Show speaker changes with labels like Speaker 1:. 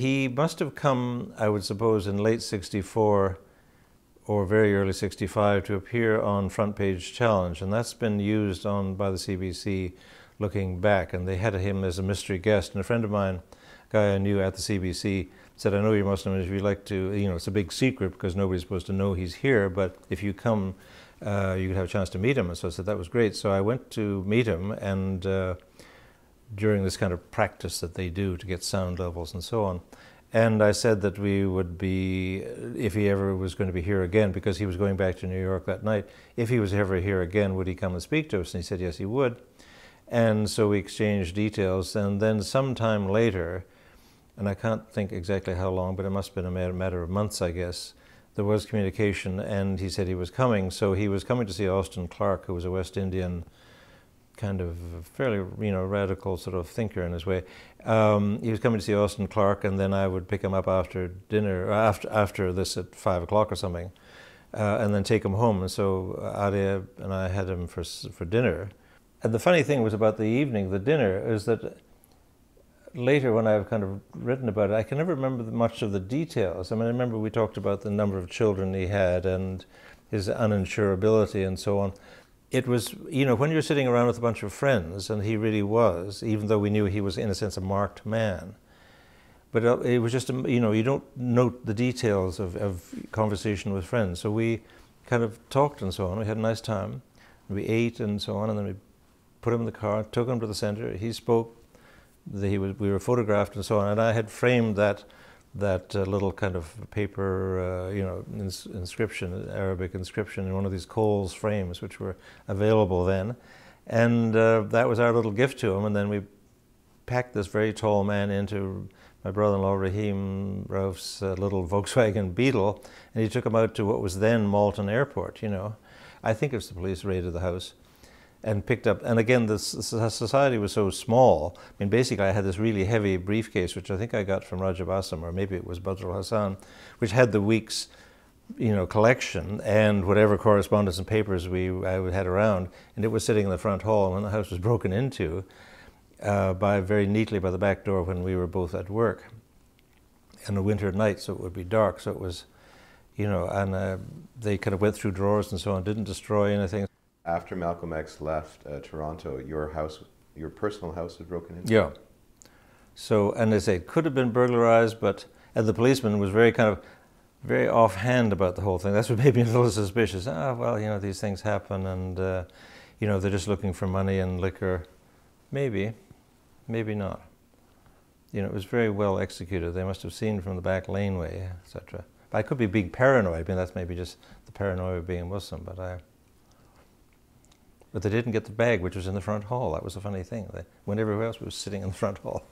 Speaker 1: He must have come, I would suppose, in late '64 or very early '65 to appear on Front Page Challenge, and that's been used on by the CBC looking back, and they had him as a mystery guest. And a friend of mine, a guy I knew at the CBC, said, I know you're Muslim, and if you'd like to, it's a big secret because nobody's supposed to know he's here, but if you come, you could have a chance to meet him. And so I said, that was great. So I went to meet him, and during this kind of practice that they do to get sound levels and so on. And I said that we would be, if he ever was going to be here again, because he was going back to New York that night, if he was ever here again, would he come and speak to us? And he said, yes, he would. And so we exchanged details, and then sometime later, and I can't think exactly how long, but it must have been a matter of months, I guess, there was communication, and he said he was coming. So he was coming to see Austin Clarke, who was a West Indian kind of fairly, radical sort of thinker in his way. He was coming to see Austin Clarke, and then I would pick him up after dinner, or after this at 5 o'clock or something, and then take him home. And so Adia and I had him for dinner. And the funny thing was about the evening, the dinner, is that later when I've kind of written about it, I can never remember much of the details. I mean, I remember we talked about the number of children he had and his uninsurability and so on. It was, when you're sitting around with a bunch of friends, and he really was, even though we knew he was, in a sense, a marked man. But it was just, you don't note the details of conversation with friends. So we kind of talked and so on. We had a nice time. We ate and so on, and then we put him in the car, took him to the center. He spoke. We were photographed and so on. And I had framed that little kind of paper, inscription, Arabic inscription, in one of these Coles frames, which were available then. And that was our little gift to him. And then we packed this very tall man into my brother-in-law Rahim Rauf's little Volkswagen Beetle, and he took him out to what was then Malton Airport, I think it was the police raided the house and picked up, and again, the society was so small. I mean, basically, I had this really heavy briefcase, which I think I got from Rajab Assam, or maybe it was Badr al-Hassan, which had the week's, collection and whatever correspondence and papers I had around, and it was sitting in the front hall when the house was broken into very neatly by the back door when we were both at work on a winter night, so it would be dark. So it was, and they kind of went through drawers and so on, didn't destroy anything.
Speaker 2: After Malcolm X left Toronto, your personal house was broken into?
Speaker 1: Yeah. So, and they say it could have been burglarized, and the policeman was very offhand about the whole thing. That's what made me a little suspicious. Well, these things happen, and, they're just looking for money and liquor. Maybe, maybe not. It was very well executed. They must have seen from the back laneway, etc. But I could be being paranoid. I mean, that's maybe just the paranoia of being a Muslim, But they didn't get the bag, which was in the front hall. That was a funny thing. When everywhere else was sitting in the front hall.